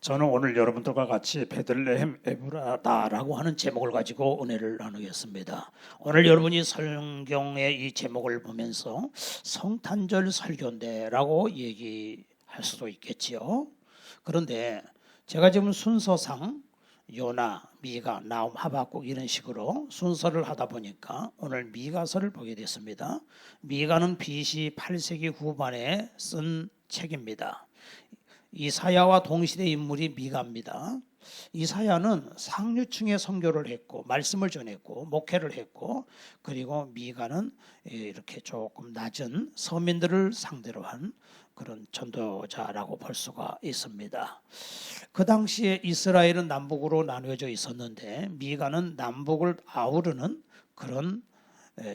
저는 오늘 여러분들과 같이 베들레헴 에브라다라고 하는 제목을 가지고 은혜를 나누겠습니다. 오늘 여러분이 성경의 이 제목을 보면서 성탄절 설교인데라고 얘기할 수도 있겠지요. 그런데 제가 지금 순서상 요나, 미가, 나움, 하박국 이런 식으로 순서를 하다 보니까 오늘 미가서를 보게 됐습니다. 미가는 BC 8세기 후반에 쓴 책입니다. 이사야와 동시대 인물이 미가입니다. 이사야는 상류층의 선교를 했고 말씀을 전했고 목회를 했고, 그리고 미가는 이렇게 조금 낮은 서민들을 상대로 한 그런 전도자라고 볼 수가 있습니다. 그 당시에 이스라엘은 남북으로 나누어져 있었는데 미가는 남북을 아우르는 그런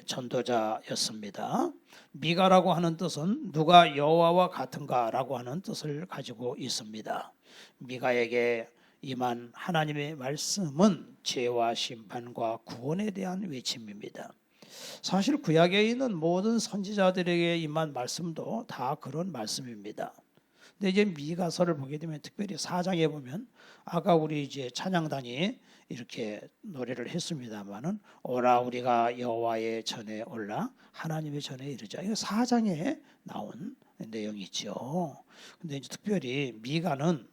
전도자였습니다. 미가라고 하는 뜻은 누가 여호와와 같은가라고 하는 뜻을 가지고 있습니다. 미가에게 임한 하나님의 말씀은 죄와 심판과 구원에 대한 외침입니다. 사실 구약에 있는 모든 선지자들에게 임한 말씀도 다 그런 말씀입니다. 근데 이제 미가서를 보게 되면 특별히 4장에 보면 아까 우리 이제 찬양단이 이렇게 노래를 했습니다만은 오라 우리가 여호와의 전에 올라 하나님의 전에 이르자, 이거 4장에 나온 내용이죠. 근데 이제 특별히 미가는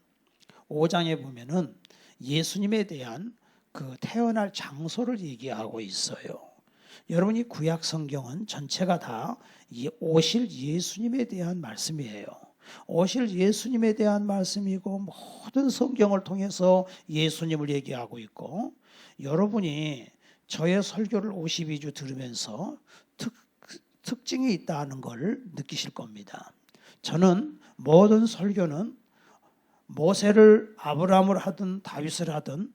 5장에 보면은 예수님에 대한 그 태어날 장소를 얘기하고 있어요. 여러분이 구약 성경은 전체가 다 오실 예수님에 대한 말씀이에요. 오실 예수님에 대한 말씀이고 모든 성경을 통해서 예수님을 얘기하고 있고, 여러분이 저의 설교를 52주 들으면서 특징이 있다는 걸 느끼실 겁니다. 저는 모든 설교는 모세를 아브라함을 하든 다윗을 하든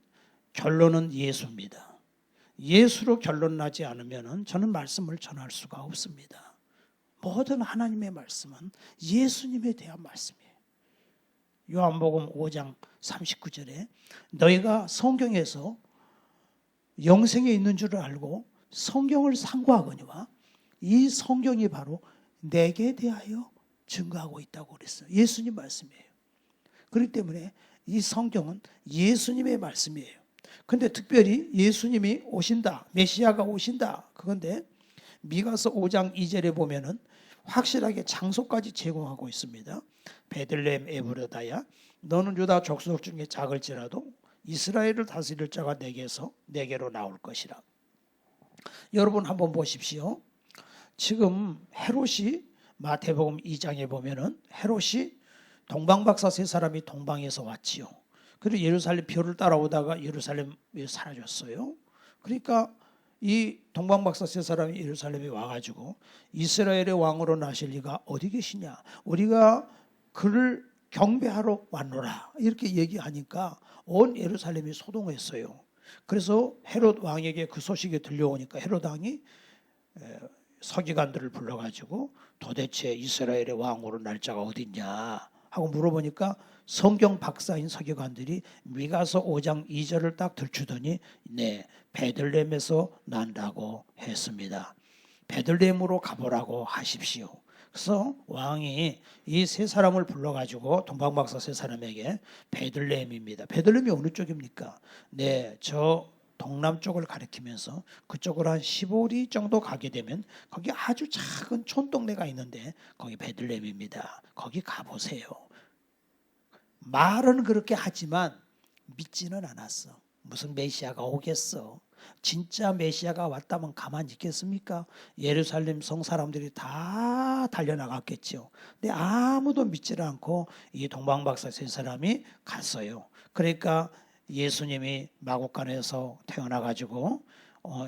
결론은 예수입니다. 예수로 결론 나지 않으면 저는 말씀을 전할 수가 없습니다. 모든 하나님의 말씀은 예수님에 대한 말씀이에요. 요한복음 5장 39절에 너희가 성경에서 영생에 있는 줄을 알고 성경을 상고하거니와 이 성경이 바로 내게 대하여 증거하고 있다고 그랬어요. 예수님 말씀이에요. 그렇기 때문에 이 성경은 예수님의 말씀이에요. 근데 특별히 예수님이 오신다, 메시아가 오신다, 그건데 미가서 5장 2절에 보면은 확실하게 장소까지 제공하고 있습니다. 베들레헴 에브라다야 너는 유다 족속 중에 작을지라도 이스라엘을 다스릴 자가 내게로 나올 것이라. 여러분 한번 보십시오. 지금 헤롯이 마태복음 2장에 보면은 헤롯이 동방박사 세 사람이 동방에서 왔지요. 그리고 예루살렘 표를 따라오다가 예루살렘에 사라졌어요. 그러니까 이 동방박사 세 사람이 예루살렘에 와가지고 이스라엘의 왕으로 나실 리가 어디 계시냐, 우리가 그를 경배하러 왔노라, 이렇게 얘기하니까 온 예루살렘이 소동했어요. 그래서 헤롯 왕에게 그 소식이 들려오니까 헤롯 왕이 서기관들을 불러가지고 도대체 이스라엘의 왕으로 날짜가 어딨냐 하고 물어보니까 성경 박사인 서기관들이 미가서 5장 2절을 딱 들추더니 네, 베들레헴에서 난다고 했습니다. 베들레헴으로 가보라고 하십시오. 그래서 왕이 이 세 사람을 불러가지고 동방박사 세 사람에게 베들레헴입니다. 베들레헴이 어느 쪽입니까? 네, 저 동남쪽을 가리키면서 그쪽으로 한 15리 정도 가게 되면 거기 아주 작은 촌동네가 있는데 거기 베들레헴입니다. 거기 가보세요. 말은 그렇게 하지만 믿지는 않았어. 무슨 메시아가 오겠어. 진짜 메시아가 왔다면 가만히 있겠습니까? 예루살렘 성 사람들이 다 달려나갔겠죠. 근데 아무도 믿지를 않고 이 동방박사 세 사람이 갔어요. 그러니까 예수님이 마구간에서 태어나가지고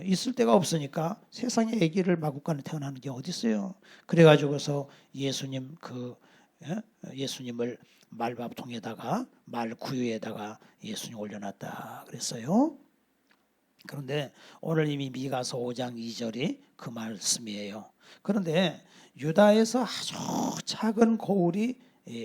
있을 데가 없으니까 세상에 아기를 마구간에 태어나는 게 어디 있어요. 그래가지고서 예수님을 말밥통에다가 말구유에다가 예수님 올려놨다 그랬어요. 그런데 오늘 이미 미가서 5장 2절이 그 말씀이에요. 그런데 유다에서 아주 작은 고을이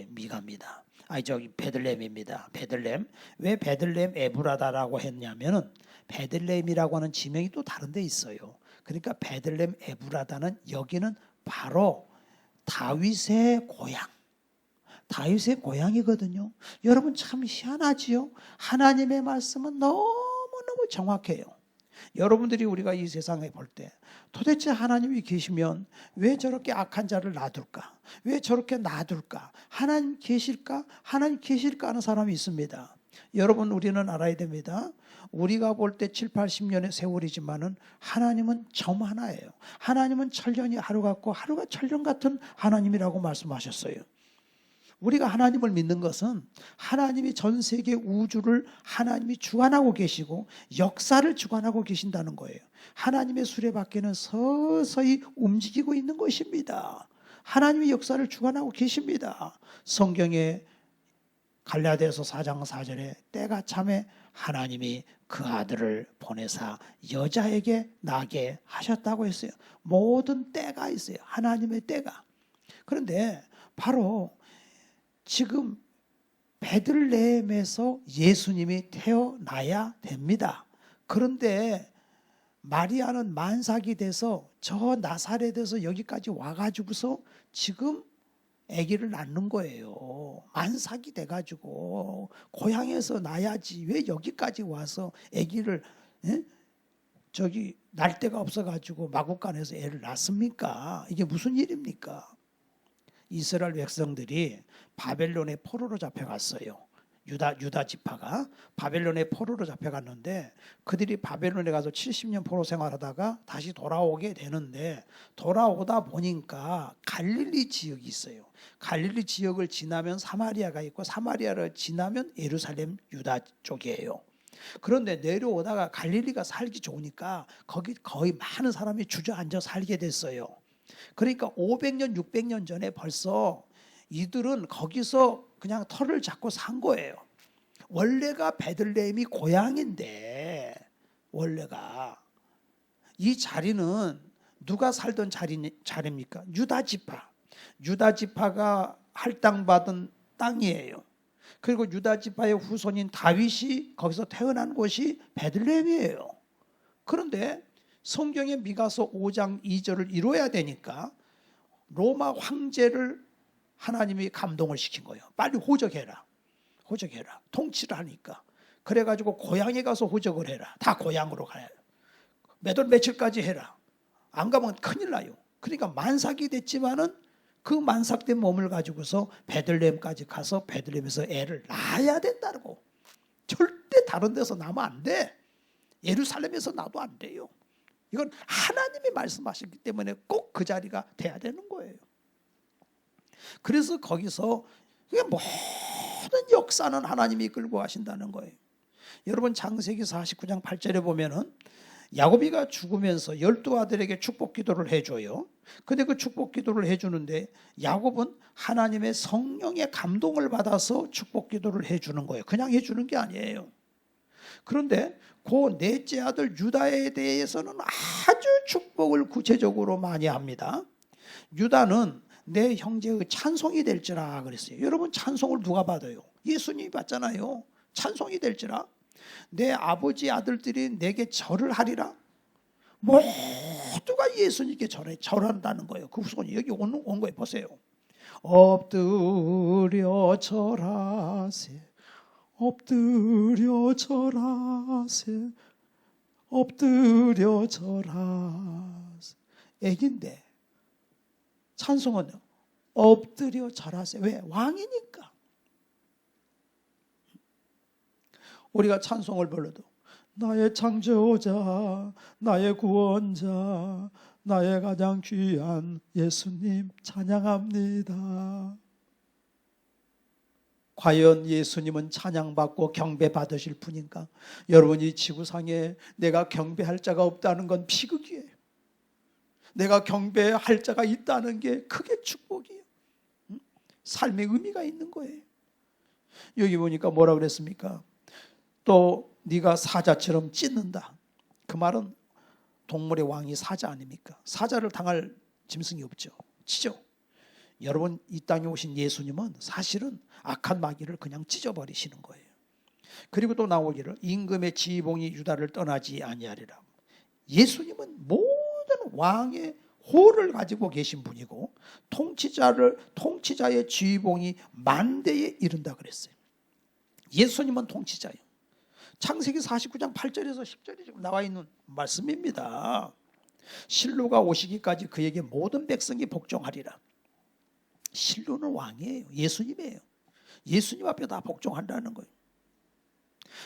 미가입니다. 저기 베들레헴입니다. 베들레헴. 왜 베들레헴 에브라다라고 했냐면은 베들레헴이라고 하는 지명이 또 다른 데 있어요. 그러니까 베들레헴 에브라다는 여기는 바로 다윗의 고향, 다윗의 고향이거든요. 여러분 참 희한하지요. 하나님의 말씀은 너무너무 정확해요. 여러분들이 우리가 이 세상에 볼 때 도대체 하나님이 계시면 왜 저렇게 악한 자를 놔둘까? 왜 저렇게 놔둘까? 하나님 계실까? 하나님 계실까 하는 사람이 있습니다. 여러분 우리는 알아야 됩니다. 우리가 볼 때 7, 80년의 세월이지만은 하나님은 점 하나예요. 하나님은 천년이 하루 같고 하루가 천년 같은 하나님이라고 말씀하셨어요. 우리가 하나님을 믿는 것은 하나님이 전 세계 우주를 하나님이 주관하고 계시고 역사를 주관하고 계신다는 거예요. 하나님의 수레바퀴는 서서히 움직이고 있는 것입니다. 하나님이 역사를 주관하고 계십니다. 성경에 갈라디아서 4장 4절에 때가 참에 하나님이 그 아들을 보내사 여자에게 나게 하셨다고 했어요. 모든 때가 있어요. 하나님의 때가. 그런데 바로 지금 베들레헴에서 예수님이 태어나야 됩니다. 그런데 마리아는 만삭이 돼서 저 나사렛에서 여기까지 와가지고서 지금 아기를 낳는 거예요. 만삭이 돼가지고 고향에서 낳아야지 왜 여기까지 와서 아기를 저기 날 데가 없어가지고 마국간에서 애를 낳습니까? 이게 무슨 일입니까? 이스라엘 백성들이 바벨론의 포로로 잡혀갔어요. 유다 지파가 바벨론의 포로로 잡혀갔는데 그들이 바벨론에 가서 70년 포로 생활하다가 다시 돌아오게 되는데 돌아오다 보니까 갈릴리 지역이 있어요. 갈릴리 지역을 지나면 사마리아가 있고 사마리아를 지나면 예루살렘 유다 쪽이에요. 그런데 내려오다가 갈릴리가 살기 좋으니까 거기 거의 많은 사람이 주저앉아 살게 됐어요. 그러니까 500년 600년 전에 벌써 이들은 거기서 그냥 터를 잡고 산 거예요. 원래가 베들레헴이 고향인데 원래가 이 자리는 누가 살던 자리입니까? 유다 지파가 할당받은 땅이에요. 그리고 유다 지파의 후손인 다윗이 거기서 태어난 곳이 베들레헴이에요. 그런데 성경의 미가서 5장 2절을 이루어야 되니까 로마 황제를 하나님이 감동을 시킨 거예요. 빨리 호적해라. 통치를 하니까. 그래가지고 고향에 가서 호적을 해라. 다 고향으로 가야 몇 월 며칠까지 해라. 안 가면 큰일 나요. 그러니까 만삭이 됐지만은 그 만삭된 몸을 가지고서 베들레헴까지 가서 베들레헴에서 애를 낳아야 된다고. 절대 다른 데서 낳으면 안 돼. 예루살렘에서 낳아도 안 돼요. 이건 하나님이 말씀하셨기 때문에 꼭 그 자리가 돼야 되는 거예요. 그래서 거기서 모든 역사는 하나님이 이끌고 하신다는 거예요. 여러분 창세기 49장 8절에 보면은 야곱이가 죽으면서 12아들에게 축복 기도를 해줘요. 근데 그 축복 기도를 해주는데 야곱은 하나님의 성령의 감동을 받아서 축복 기도를 해주는 거예요. 그냥 해주는 게 아니에요. 그런데 그 넷째 아들 유다에 대해서는 아주 축복을 구체적으로 많이 합니다. 유다는 내 형제의 찬송이 될지라 그랬어요. 여러분 찬송을 누가 받아요? 예수님이 받잖아요. 찬송이 될지라. 내 아버지 아들들이 내게 절을 하리라. 모두가 예수님께 절한다는 거예요. 그 후손이 여기 온 거예요. 보세요. 엎드려 절하세. 엎드려 절하세. 엎드려 절하세. 애긴데 찬송은 엎드려 절하세. 왜? 왕이니까. 우리가 찬송을 불러도 나의 창조자, 나의 구원자, 나의 가장 귀한 예수님 찬양합니다. 과연 예수님은 찬양받고 경배받으실 분인가? 여러분 이 지구상에 내가 경배할 자가 없다는 건 비극이에요. 내가 경배할 자가 있다는 게 크게 축복이에요. 삶의 의미가 있는 거예요. 여기 보니까 뭐라 그랬습니까? 또 네가 사자처럼 찢는다. 그 말은 동물의 왕이 사자 아닙니까? 사자를 당할 짐승이 없죠. 찢어. 여러분 이 땅에 오신 예수님은 사실은 악한 마귀를 그냥 찢어버리시는 거예요. 그리고 또 나오기를 임금의 지휘봉이 유다를 떠나지 아니하리라. 예수님은 모든 왕의 호를 가지고 계신 분이고 통치자의 지휘봉이 만대에 이른다 그랬어요. 예수님은 통치자예요. 창세기 49장 8절에서 10절이 지금 나와 있는 말씀입니다. 실로가 오시기까지 그에게 모든 백성이 복종하리라. 실로는 왕이에요. 예수님이에요. 예수님 앞에 다 복종한다는 거예요.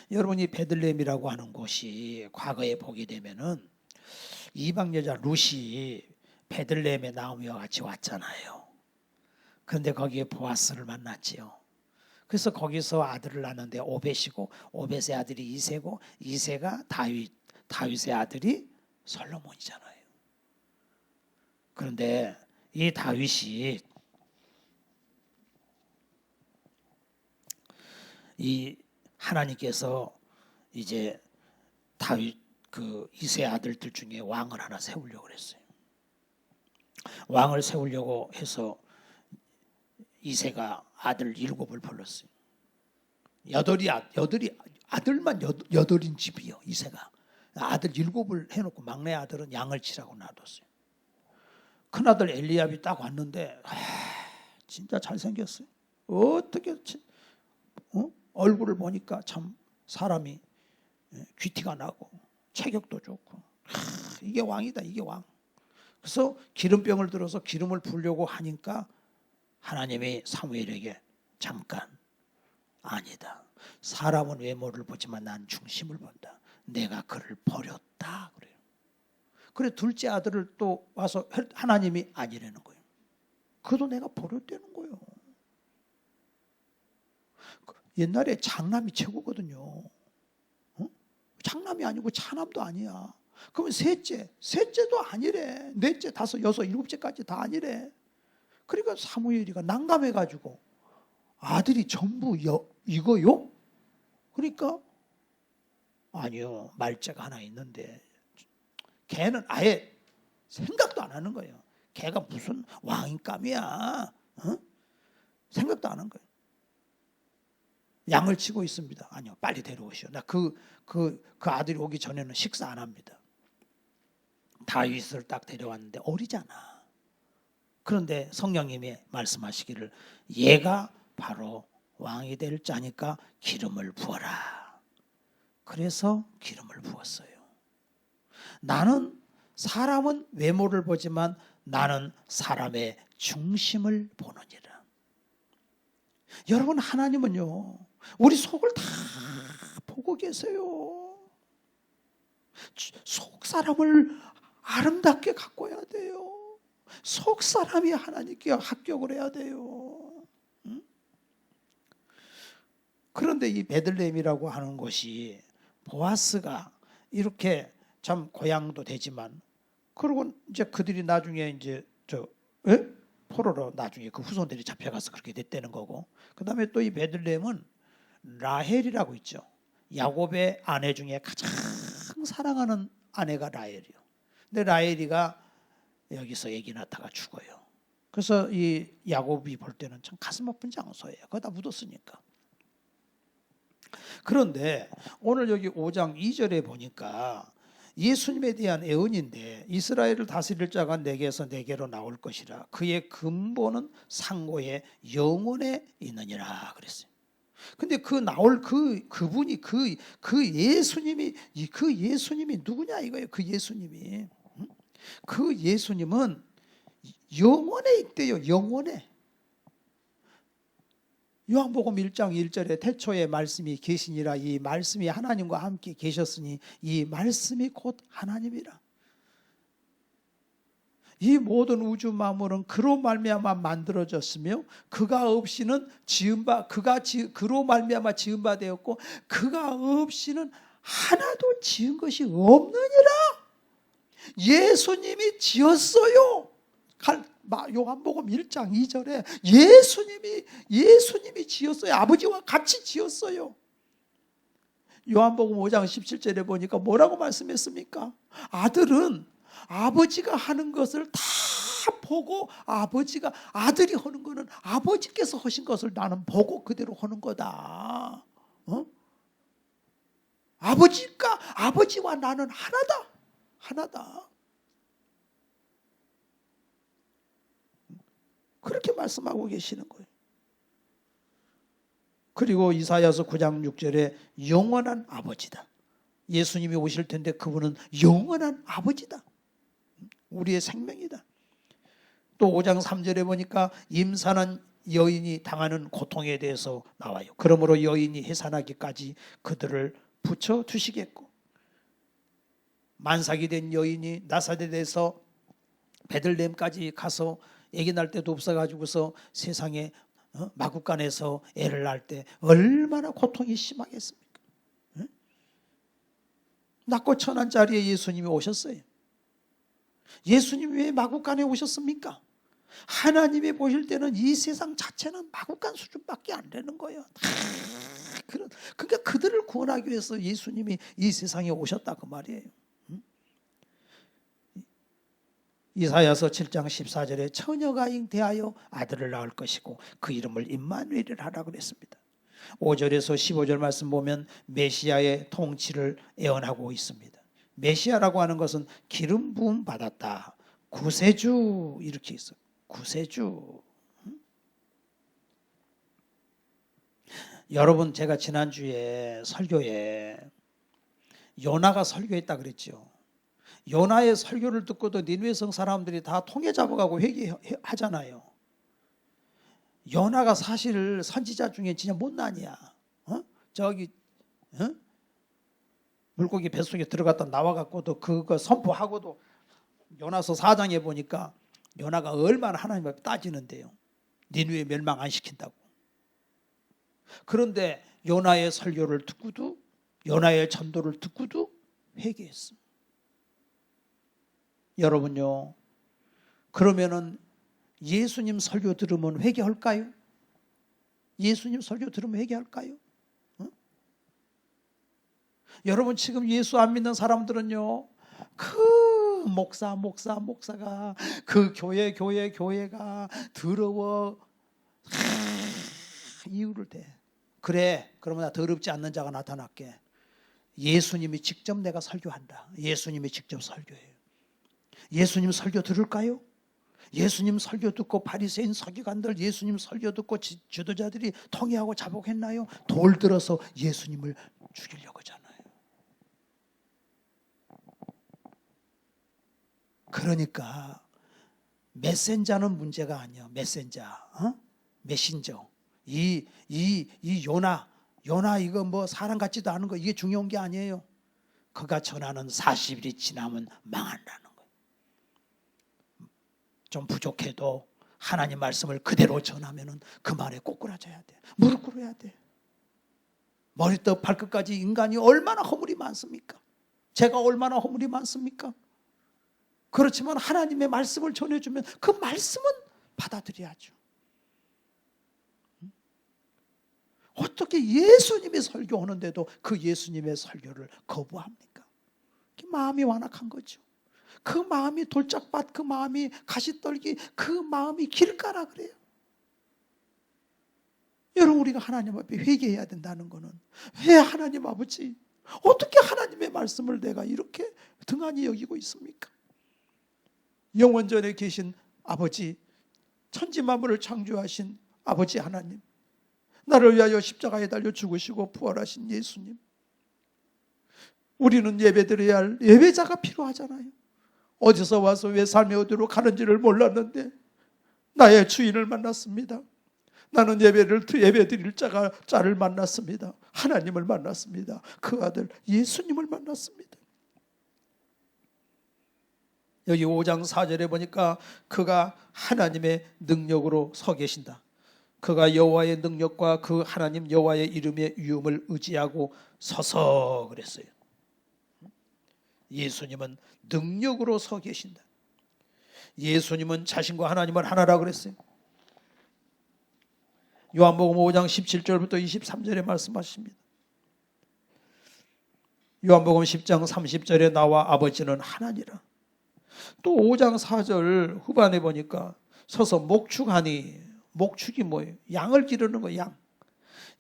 여러분이 베들레헴이라고 하는 곳이 과거에 보게 되면은 이방 여자 룻이 베들레헴의 나오미와 같이 왔잖아요. 그런데 거기에 보아스를 만났지요. 그래서 거기서 아들을 낳는데 오벳이고 오벳의 아들이 이새고 이새가 다윗의 아들이 솔로몬이잖아요. 그런데 이 다윗이 이 하나님께서 이제 다윗 그 이새 아들들 중에 왕을 하나 세우려고 그랬어요. 왕을 세우려고 해서 이새가 아들 7을 불렀어요. 아들만 8인 집이요. 이새가 아들 7을 해놓고 막내 아들은 양을 치라고 놔뒀어요. 큰아들 엘리압이 딱 왔는데 진짜 잘생겼어요. 어떻게 얼굴을 보니까 참 사람이 귀티가 나고 체격도 좋고 이게 왕이다, 이게 왕. 그래서 기름병을 들어서 기름을 부으려고 하니까 하나님이 사무엘에게 잠깐, 아니다. 사람은 외모를 보지만 난 중심을 본다. 내가 그를 버렸다 그래요. 그래 둘째 아들을 또 와서 하나님이 아니라는 거예요. 그도 내가 버렸다는 거예요. 옛날에 장남이 최고거든요. 장남이 아니고 차남도 아니야. 그러면 셋째도 아니래. 넷째, 다섯, 여섯, 일곱째까지 다 아니래. 그러니까 사무엘이가 난감해가지고 아들이 전부 이거요? 그러니까 아니요, 말째가 하나 있는데 걔는 아예 생각도 안 하는 거예요. 걔가 무슨 왕인감이야. 생각도 안 한 거예요. 양을 치고 있습니다. 아니요, 빨리 데려오시오. 나 그 아들이 오기 전에는 식사 안 합니다. 다윗을 딱 데려왔는데 어리잖아. 그런데 성령님이 말씀하시기를 얘가 바로 왕이 될 자니까 기름을 부어라. 그래서 기름을 부었어요. 나는 사람은 외모를 보지만 나는 사람의 중심을 보느니라. 여러분, 하나님은요 우리 속을 다 보고 계세요. 속 사람을 아름답게 가꿔야 돼요. 속 사람이 하나님께 합격을 해야 돼요. 그런데 이 베들레헴이라고 하는 곳이 보아스가 이렇게 참 고향도 되지만, 그리고 이제 그들이 나중에 이제 포로로 나중에 그 후손들이 잡혀가서 그렇게 됐다는 거고, 그 다음에 또 이 베들레헴은 라헬이라고 있죠. 야곱의 아내 중에 가장 사랑하는 아내가 라헬이요. 근데 라헬이가 여기서 애기 낳다가 죽어요. 그래서 이 야곱이 볼 때는 참 가슴 아픈 장소예요. 거기다 묻었으니까. 그런데 오늘 여기 5장 2절에 보니까 예수님에 대한 예언인데, 이스라엘을 다스릴 자가 내게서 내게로 나올 것이라. 그의 근본은 상고의 영혼에 있느니라 그랬어요. 근데 그 나올 그분이 그 예수님이 누구냐 이거예요. 그 예수님이. 그 예수님은 영혼에 있대요. 영혼에. 요한복음 1장 1절에 태초에 말씀이 계시니라. 이 말씀이 하나님과 함께 계셨으니 이 말씀이 곧 하나님이라. 이 모든 우주 만물은 그로 말미암아 만들어졌으며 그가 없이는 그로 말미암아 지은 바 되었고 그가 없이는 하나도 지은 것이 없느니라. 예수님이 지었어요. 요한복음 1장 2절에 예수님이 지었어요. 아버지와 같이 지었어요. 요한복음 5장 17절에 보니까 뭐라고 말씀했습니까? 아들은 아버지가 하는 것을 다 보고 아들이 하는 거는 아버지께서 하신 것을 나는 보고 그대로 하는 거다. 아버지와 나는 하나다. 그렇게 말씀하고 계시는 거예요. 그리고 이사야서 9장 6절에 영원한 아버지다. 예수님이 오실 텐데 그분은 영원한 아버지다. 우리의 생명이다. 또 5장 3절에 보니까 임산한 여인이 당하는 고통에 대해서 나와요. 그러므로 여인이 해산하기까지 그들을 붙여두시겠고, 만삭이 된 여인이 나사렛에서 베들레헴까지 가서 아기 낳을 때도 없어가지고서 세상에 마구간에서 애를 낳을 때 얼마나 고통이 심하겠습니까? 낮고 천한 자리에 예수님이 오셨어요. 예수님이 왜 마구간에 오셨습니까? 하나님이 보실 때는 이 세상 자체는 마구간 수준밖에 안 되는 거예요. 그러니까 그들을 구원하기 위해서 예수님이 이 세상에 오셨다 그 말이에요. 이사야서 7장 14절에 처녀가 잉태하여 아들을 낳을 것이고 그 이름을 임마누엘이라 하라 그랬습니다. 5절에서 15절 말씀 보면 메시아의 통치를 예언하고 있습니다. 메시아라고 하는 것은 기름 부음 받았다, 구세주 이렇게 있어요. 구세주. 여러분, 제가 지난주에 설교에 요나가 설교했다 그랬죠. 요나의 설교를 듣고도 니느웨 성 사람들이 다 통에 잡아가고 회개하잖아요. 요나가 사실 선지자 중에 진짜 못난이야. 물고기 뱃속에 들어갔다 나와갖고도 그거 선포하고도 요나서 4장에 보니까 요나가 얼마나 하나님 앞에 따지는데요. 니느웨 멸망 안 시킨다고. 그런데 요나의 설교를 듣고도, 요나의 전도를 듣고도 회개했어. 여러분요, 그러면은 예수님 설교 들으면 회개할까요? 예수님 설교 들으면 회개할까요? 여러분, 지금 예수 안 믿는 사람들은요, 그 목사가 그 교회가 더러워 이유를 대. 그래, 그러면 나 더럽지 않는 자가 나타날게. 예수님이 직접 내가 설교한다. 예수님이 직접 설교해요. 예수님 설교 들을까요? 예수님 설교 듣고 바리새인 서기관들 예수님 설교 듣고 지도자들이 통회하고 자복했나요? 돌 들어서 예수님을 죽이려고 하잖아요. 그러니까 메신저는 문제가 아니야. 메신저. 이 요나 이거 뭐 사람 같지도 않은 거, 이게 중요한 게 아니에요. 그가 전하는 40일이 지나면 망한다는 거예요. 좀 부족해도 하나님 말씀을 그대로 전하면은 그 말에 꼬꾸라져야 돼. 무릎 꿇어야 돼. 머리부터 발끝까지 인간이 얼마나 허물이 많습니까? 제가 얼마나 허물이 많습니까? 그렇지만 하나님의 말씀을 전해주면 그 말씀은 받아들여야죠. 어떻게 예수님이 설교하는데도 그 예수님의 설교를 거부합니까? 마음이 완악한 거죠. 그 마음이 돌짝밭, 그 마음이 가시떨기, 그 마음이 길가라 그래요. 여러분, 우리가 하나님 앞에 회개해야 된다는 것은, 왜 하나님 아버지, 어떻게 하나님의 말씀을 내가 이렇게 등한히 여기고 있습니까? 영원전에 계신 아버지, 천지만물을 창조하신 아버지 하나님, 나를 위하여 십자가에 달려 죽으시고 부활하신 예수님, 우리는 예배드려야 할 예배자가 필요하잖아요. 어디서 와서 왜 삶의 어디로 가는지를 몰랐는데 나의 주인을 만났습니다. 나는 예배 드릴 자를 만났습니다. 하나님을 만났습니다. 그 아들 예수님을 만났습니다. 여기 5장 4절에 보니까 그가 하나님의 능력으로 서 계신다. 그가 여호와의 능력과 그 하나님 여호와의 이름의 위엄을 의지하고 서서 그랬어요. 예수님은 능력으로 서 계신다. 예수님은 자신과 하나님을 하나라 그랬어요. 요한복음 5장 17절부터 23절에 말씀하십니다. 요한복음 10장 30절에 나와 아버지는 하나니라. 또 5장 4절 후반에 보니까 서서 목축하니, 목축이 뭐예요? 양을 기르는 거예요. 양.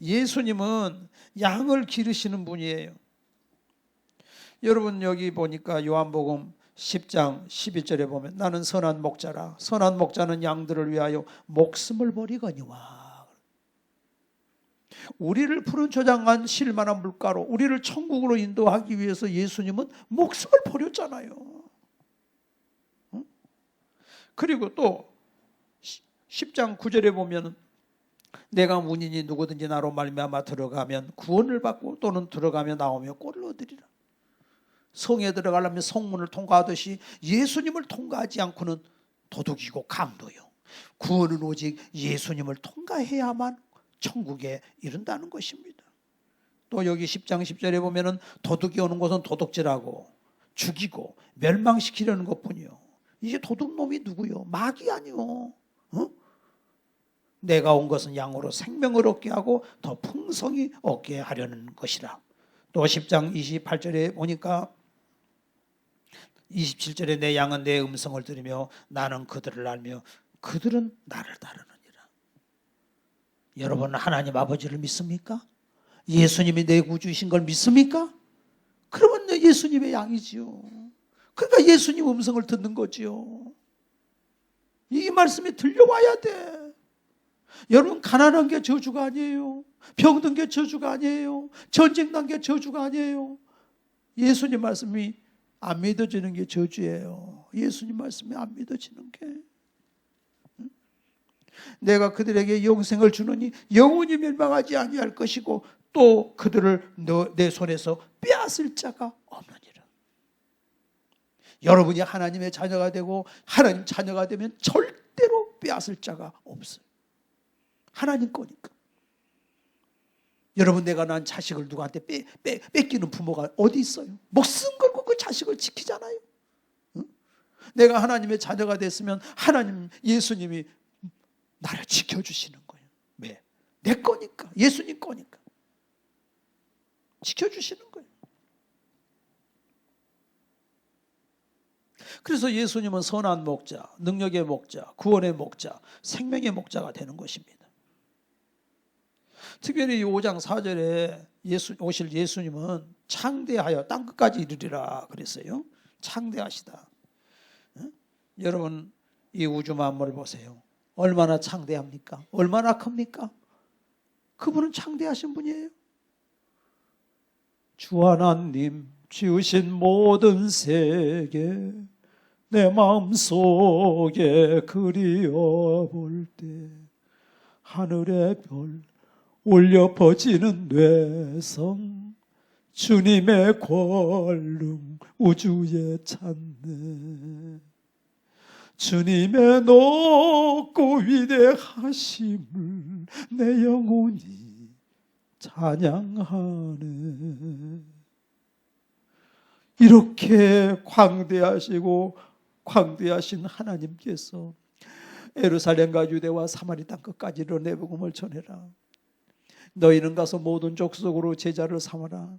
예수님은 양을 기르시는 분이에요. 여러분, 여기 보니까 요한복음 10장 12절에 보면 나는 선한 목자라. 선한 목자는 양들을 위하여 목숨을 버리거니와. 우리를 푸른 초장한 실만한 물가로 우리를 천국으로 인도하기 위해서 예수님은 목숨을 버렸잖아요. 그리고 또 10장 9절에 보면 내가 문이니 누구든지 나로 말미암아 들어가면 구원을 받고 또는 들어가며 나오며 꼴을 얻으리라. 성에 들어가려면 성문을 통과하듯이 예수님을 통과하지 않고는 도둑이고 강도요. 구원은 오직 예수님을 통과해야만 천국에 이른다는 것입니다. 또 여기 10장 10절에 보면은 도둑이 오는 곳은 도둑질하고 죽이고 멸망시키려는 것뿐이요. 이게 도둑놈이 누구요? 마귀 아니요. 내가 온 것은 양으로 생명을 얻게 하고 더 풍성히 얻게 하려는 것이라. 또 10장 28절에 보니까 27절에 내 양은 내 음성을 들으며 나는 그들을 알며 그들은 나를 따르느니라. 여러분 하나님 아버지를 믿습니까? 예수님이 내 구주이신 걸 믿습니까? 그러면 예수님의 양이지요. 그러니까 예수님 음성을 듣는 거지요. 이 말씀이 들려와야 돼. 여러분 가난한 게 저주가 아니에요. 병든 게 저주가 아니에요. 전쟁 난 게 저주가 아니에요. 예수님 말씀이 안 믿어지는 게 저주예요. 예수님 말씀이 안 믿어지는 게. 내가 그들에게 영생을 주노니 영원히 멸망하지 아니할 것이고 또 그들을 내 손에서 빼앗을 자가 없느니라. 여러분이 하나님의 자녀가 되고 하나님 자녀가 되면 절대로 빼앗을 자가 없어요. 하나님 거니까. 여러분 내가 낳은 자식을 누구한테 뺏기는 부모가 어디 있어요? 목숨 걸고 그 자식을 지키잖아요. 응? 내가 하나님의 자녀가 됐으면 하나님 예수님이 나를 지켜주시는 거예요. 왜? 내 거니까. 예수님 거니까. 지켜주시는 거예요. 그래서 예수님은 선한 목자, 능력의 목자, 구원의 목자, 생명의 목자가 되는 것입니다. 특별히 이 5장 4절에 오실 예수님은 창대하여 땅끝까지 이르리라 그랬어요. 창대하시다. 여러분 이 우주 만물을 보세요. 얼마나 창대합니까? 얼마나 큽니까? 그분은 창대하신 분이에요. 주 하나님 지으신 모든 세계 내 마음속에 그리워볼 때 하늘의 별 울려 퍼지는 뇌성 주님의 권능 우주에 찾네. 주님의 높고 위대하심을 내 영혼이 찬양하네. 이렇게 광대하시고 광대하신 하나님께서 예루살렘과 유대와 사마리 땅 끝까지로 내 복음을 전해라. 너희는 가서 모든 족속으로 제자를 삼아라.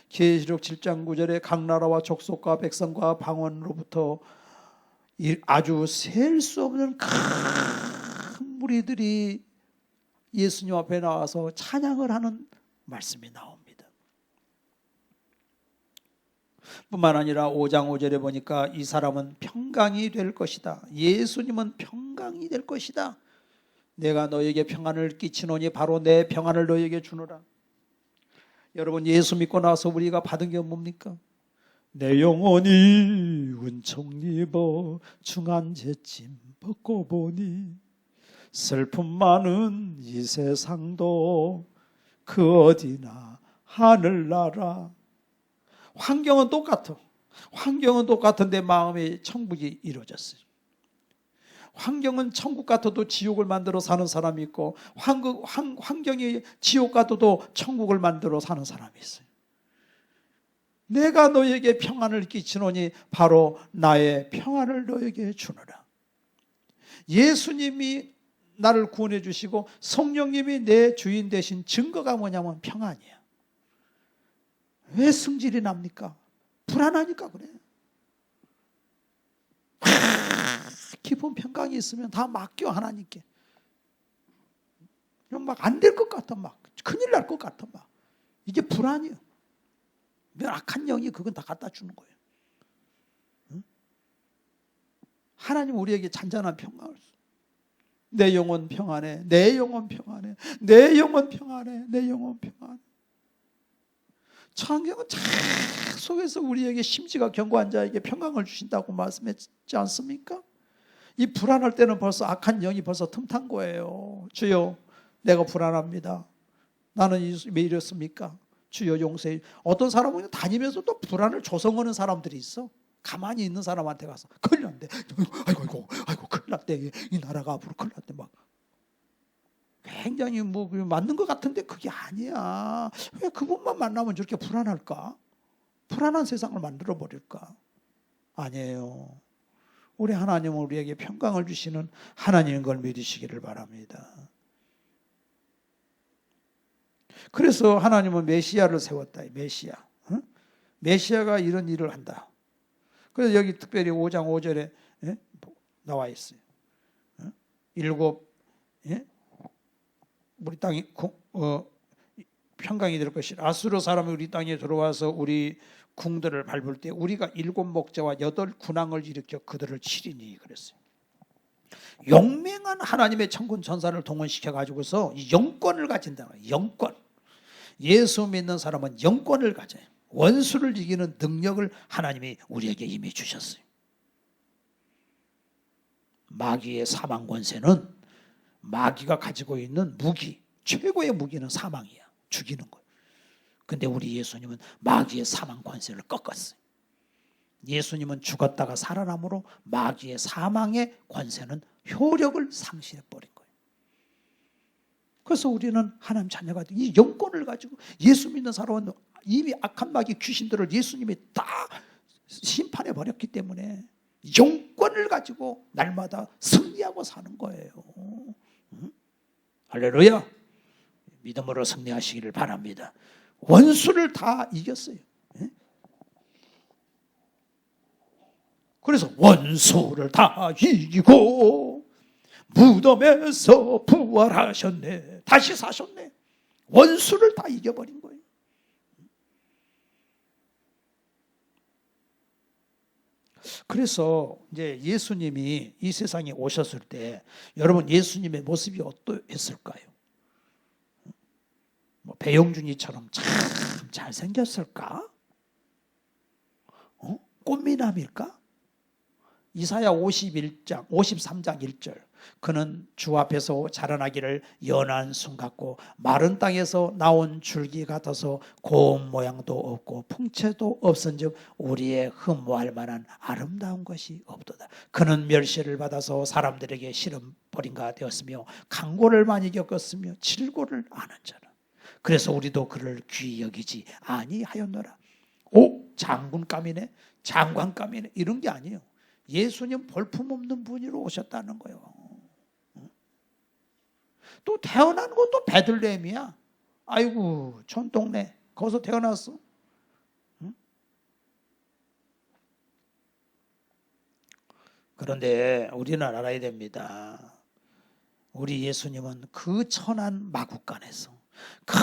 계시록 7장 9절에 각 나라와 족속과 백성과 방언으로부터 아주 셀 수 없는 큰 무리들이 예수님 앞에 나와서 찬양을 하는 말씀이 나옵니다. 뿐만 아니라 5장 5절에 보니까 이 사람은 평강이 될 것이다. 예수님은 평강이 될 것이다. 내가 너에게 평안을 끼치노니 바로 내 평안을 너에게 주노라. 여러분 예수 믿고 나서 우리가 받은 게 뭡니까? 내 영혼이 은총 입어 중한 죄짐 벗고 보니 슬픔 많은 이 세상도 그 어디나 하늘나라. 환경은 똑같아. 환경은 똑같은데 마음의 천국이 이루어졌어요. 환경은 천국 같아도 지옥을 만들어 사는 사람이 있고 환경이 지옥 같아도 천국을 만들어 사는 사람이 있어요. 내가 너에게 평안을 끼치노니 바로 나의 평안을 너에게 주노라. 예수님이 나를 구원해 주시고 성령님이 내 주인 되신 증거가 뭐냐면 평안이야. 왜 승질이 납니까? 불안하니까 그래요. 깊은 평강이 있으면 다 맡겨 하나님께. 막 안 될 것 같아. 막 큰일 날 것 같아. 막 이게 불안이에요. 악한 영이 그건 다 갖다 주는 거예요. 응? 하나님 우리에게 잔잔한 평강을 줘. 내 영혼 평안해, 내 영혼 평안해, 내 영혼 평안해, 내 영혼 평안해. 성경은 참 속에서 우리에게 심지가 견고한 자에게 평강을 주신다고 말씀했지 않습니까? 이 불안할 때는 벌써 악한 영이 벌써 틈탄 거예요. 주여, 내가 불안합니다. 나는 왜 이렇습니까? 주여 용서해. 어떤 사람은 다니면서 또 불안을 조성하는 사람들이 있어. 가만히 있는 사람한테 가서 큰일 났대. 아이고 큰일 났대. 이 나라가 앞으로 큰일 났대. 막 굉장히 뭐 맞는 것 같은데 그게 아니야. 왜 그분만 만나면 저렇게 불안할까? 불안한 세상을 만들어 버릴까? 아니에요. 우리 하나님은 우리에게 평강을 주시는 하나님인 걸 믿으시기를 바랍니다. 그래서 하나님은 메시아를 세웠다. 메시아. 메시아가 이런 일을 한다. 그래서 여기 특별히 5장 5절에 나와 있어요. 일곱 우리 땅이 평강이 될 것이라. 아수르 사람이 우리 땅에 들어와서 우리 궁들을 밟을 때 우리가 7 목자와 8 군왕을 일으켜 그들을 치리니 그랬어요. 용맹한 하나님의 천군 천사를 동원시켜 가지고서 영권을 가진다. 영권. 예수 믿는 사람은 영권을 가져요. 원수를 이기는 능력을 하나님이 우리에게 이미 주셨어요. 마귀의 사망 권세는 마귀가 가지고 있는 무기, 최고의 무기는 사망이야. 죽이는 거예요. 근데 우리 예수님은 마귀의 사망 권세를 꺾었어요. 예수님은 죽었다가 살아남으로 마귀의 사망의 권세는 효력을 상실해버린 거예요. 그래서 우리는 하나님 자녀가 이 영권을 가지고 예수 믿는 사람은 이미 악한 마귀 귀신들을 예수님이 다 심판해버렸기 때문에 영권을 가지고 날마다 승리하고 사는 거예요. 할렐루야. 믿음으로 승리하시기를 바랍니다. 원수를 다 이겼어요. 그래서 원수를 다 이기고 무덤에서 부활하셨네. 다시 사셨네. 원수를 다 이겨버린 거예요. 그래서 이제 예수님이 이 세상에 오셨을 때 여러분 예수님의 모습이 어떠했을까요? 뭐 배용준이처럼 참 잘생겼을까? 꽃미남일까? 이사야 53장 1절 그는 주 앞에서 자라나기를 연한 순 같고 마른 땅에서 나온 줄기 같아서 고운 모양도 없고 풍채도 없은즉 우리의 흠모할 만한 아름다운 것이 없도다. 그는 멸시를 받아서 사람들에게 시름 버림가 되었으며 강고를 많이 겪었으며 질고를 아는 자라. 그래서 우리도 그를 귀히 여기지 아니하였노라. 장군감이네, 장관감이네 이런 게 아니에요. 예수님 볼품없는 분으로 오셨다는 거예요. 또 태어난 것도 베들레헴이야. 아이고 촌동네 거기서 태어났어. 그런데 우리는 알아야 됩니다. 우리 예수님은 그 천한 마국간에서 큰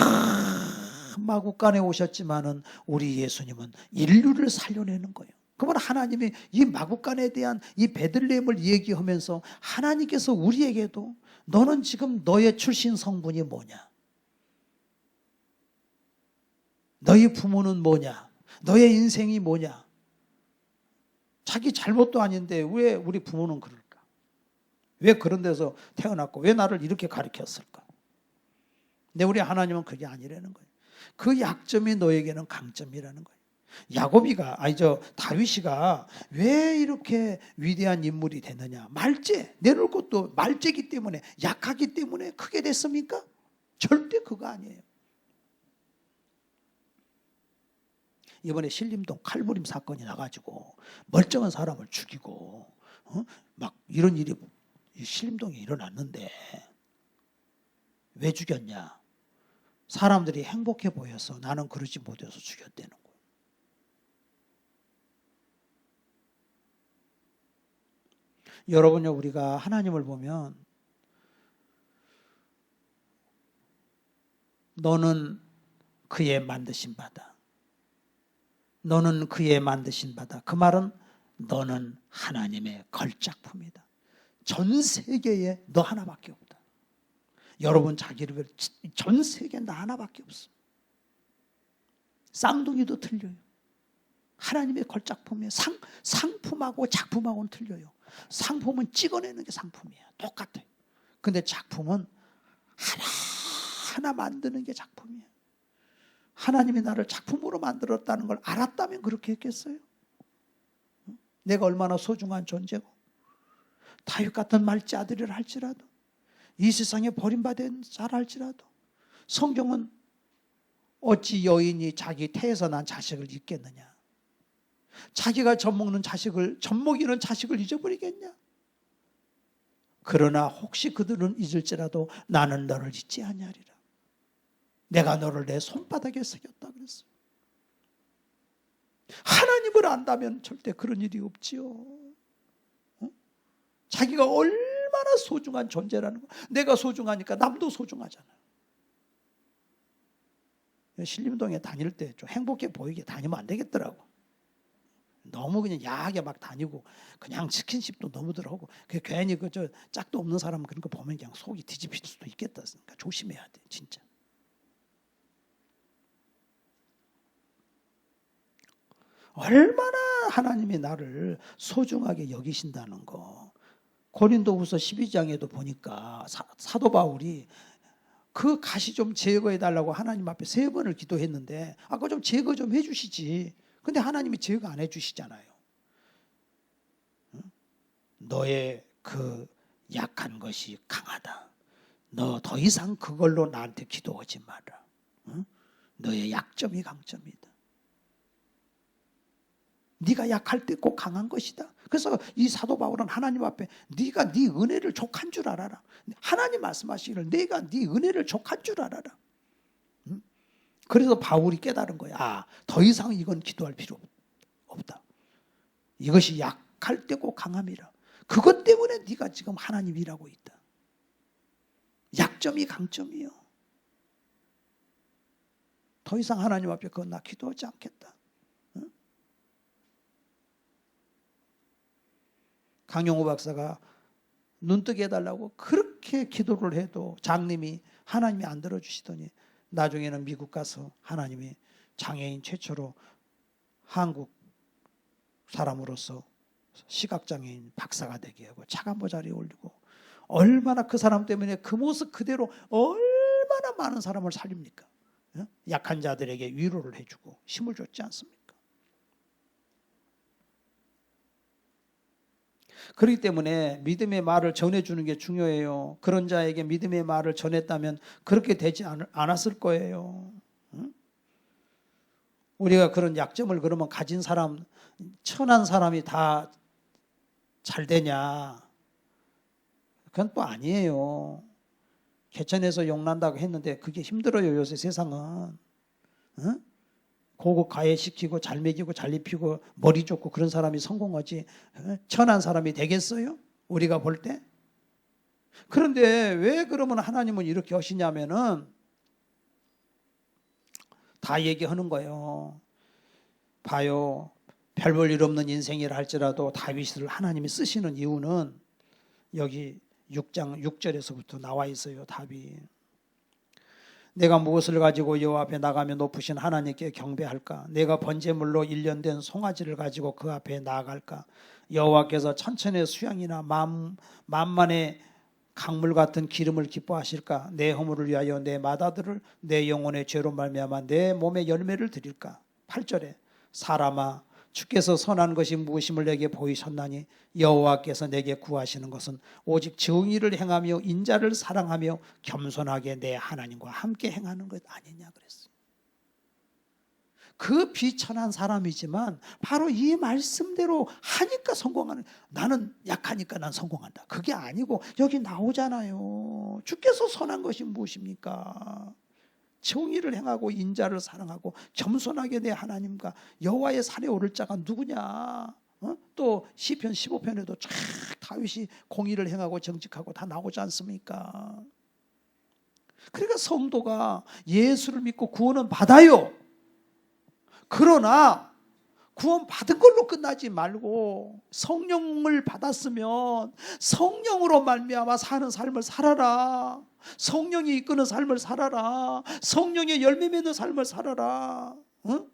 마국간에 오셨지만은 우리 예수님은 인류를 살려내는 거예요. 그러면 하나님이 이 마국간에 대한 이 베들레헴을 얘기하면서 하나님께서 우리에게도 너는 지금 너의 출신 성분이 뭐냐? 너희 부모는 뭐냐? 너의 인생이 뭐냐? 자기 잘못도 아닌데 왜 우리 부모는 그럴까? 왜 그런 데서 태어났고 왜 나를 이렇게 가르쳤을까? 근데 우리 하나님은 그게 아니라는 거예요. 그 약점이 너에게는 강점이라는 거예요. 다윗이가 왜 이렇게 위대한 인물이 됐느냐? 말죄, 내놓을 것도 말죄기 때문에 약하기 때문에 크게 됐습니까? 절대 그거 아니에요. 이번에 신림동 칼부림 사건이 나가지고 멀쩡한 사람을 죽이고 막 이런 일이 신림동에 일어났는데 왜 죽였냐? 사람들이 행복해 보여서 나는 그러지 못해서 죽였다는 거예요. 여러분요, 우리가 하나님을 보면 너는 그의 만드신 바다. 너는 그의 만드신 바다. 그 말은 너는 하나님의 걸작품이다. 전 세계에 너 하나밖에 없다. 여러분 자기를 전 세계에 나 하나밖에 없어. 쌍둥이도 틀려요. 하나님의 걸작품이에요. 상품하고 작품하고는 틀려요. 상품은 찍어내는 게 상품이에요. 똑같아요. 근데 작품은 하나하나 만드는 게 작품이에요. 하나님이 나를 작품으로 만들었다는 걸 알았다면 그렇게 했겠어요? 내가 얼마나 소중한 존재고, 다윗 같은 말지 아들이라 할지라도, 이 세상에 버림받은 자라 할지라도, 성경은 어찌 여인이 자기 태에서 난 자식을 잊겠느냐? 자기가 젖먹는 자식을, 젖먹이는 자식을 잊어버리겠냐? 그러나 혹시 그들은 잊을지라도 나는 너를 잊지 아니하리라. 내가 너를 내 손바닥에 새겼다 그랬어요. 하나님을 안다면 절대 그런 일이 없지요. 자기가 얼마나 소중한 존재라는 거. 내가 소중하니까 남도 소중하잖아요. 신림동에 다닐 때 좀 행복해 보이게 다니면 안 되겠더라고. 너무 그냥 야하게 막 다니고 그냥 스킨십도 너무 들어오고, 괜히 저 짝도 없는 사람은 그런 거 보면 그냥 속이 뒤집힐 수도 있겠다. 그러니까 조심해야 돼, 진짜. 얼마나 하나님이 나를 소중하게 여기신다는 거. 고린도후서 12장에도 보니까 사도 바울이 그 가시 좀 제거해 달라고 하나님 앞에 3번을 기도했는데, 아까 좀 제거 좀 해주시지. 근데 하나님이 제거 안 해주시잖아요. 너의 그 약한 것이 강하다. 너 더 이상 그걸로 나한테 기도하지 마라. 너의 약점이 강점이다. 네가 약할 때 꼭 강한 것이다. 그래서 이 사도 바울은 하나님 앞에 네가 네 은혜를 족한 줄 알아라. 하나님 말씀하시기를 내가 네 은혜를 족한 줄 알아라. 그래서 바울이 깨달은 거야. 더 이상 이건 기도할 필요 없다. 이것이 약할 때 꼭 강함이라. 그것 때문에 네가 지금 하나님 일하고 있다. 약점이 강점이요. 더 이상 하나님 앞에 그건 나 기도하지 않겠다. 강용호 박사가 눈뜨게 해달라고 그렇게 기도를 해도 장님이 하나님이 안 들어주시더니 나중에는 미국 가서 하나님이 장애인 최초로 한국 사람으로서 시각장애인 박사가 되게 하고 차관보자리에 올리고, 얼마나 그 사람 때문에 그 모습 그대로 얼마나 많은 사람을 살립니까? 약한 자들에게 위로를 해주고 힘을 줬지 않습니까? 그렇기 때문에 믿음의 말을 전해주는 게 중요해요. 그런 자에게 믿음의 말을 전했다면 그렇게 되지 않았을 거예요. 우리가 그런 약점을 그러면 가진 사람, 천한 사람이 다 잘 되냐? 그건 또 아니에요. 개천에서 용난다고 했는데 그게 힘들어요. 요새 세상은. 고급 가해시키고 잘 먹이고 잘 입히고 머리 좋고 그런 사람이 성공하지 천한 사람이 되겠어요? 우리가 볼 때? 그런데 왜 그러면 하나님은 이렇게 하시냐면은 다 얘기하는 거예요. 봐요. 별 볼 일 없는 인생이라 할지라도 다윗을 하나님이 쓰시는 이유는 여기 6장 6절에서부터 나와 있어요. 답이. 내가 무엇을 가지고 여호와 앞에 나가며 높으신 하나님께 경배할까? 내가 번제물로 일련된 송아지를 가지고 그 앞에 나아갈까? 여호와께서 천천의 수양이나 만만의 강물 같은 기름을 기뻐하실까? 내 허물을 위하여 내 맏아들을 내 영혼의 죄로 말미암아 내 몸에 열매를 드릴까? 8절에 사람아 주께서 선한 것이 무엇임을 내게 보이셨나니 여호와께서 내게 구하시는 것은 오직 정의를 행하며 인자를 사랑하며 겸손하게 내 하나님과 함께 행하는 것 아니냐 그랬어요. 그 비천한 사람이지만 바로 이 말씀대로 하니까 성공하는, 나는 약하니까 난 성공한다. 그게 아니고 여기 나오잖아요. 주께서 선한 것이 무엇입니까? 정의를 행하고 인자를 사랑하고 겸손하게 내 하나님과 여호와의 산에 오를 자가 누구냐? 또 시편 15편에도 쫙 다윗이 공의를 행하고 정직하고 다 나오지 않습니까? 그러니까 성도가 예수를 믿고 구원은 받아요. 그러나 구원 받은 걸로 끝나지 말고 성령을 받았으면 성령으로 말미암아 사는 삶을 살아라. 성령이 이끄는 삶을 살아라. 성령의 열매 맺는 삶을 살아라. 응?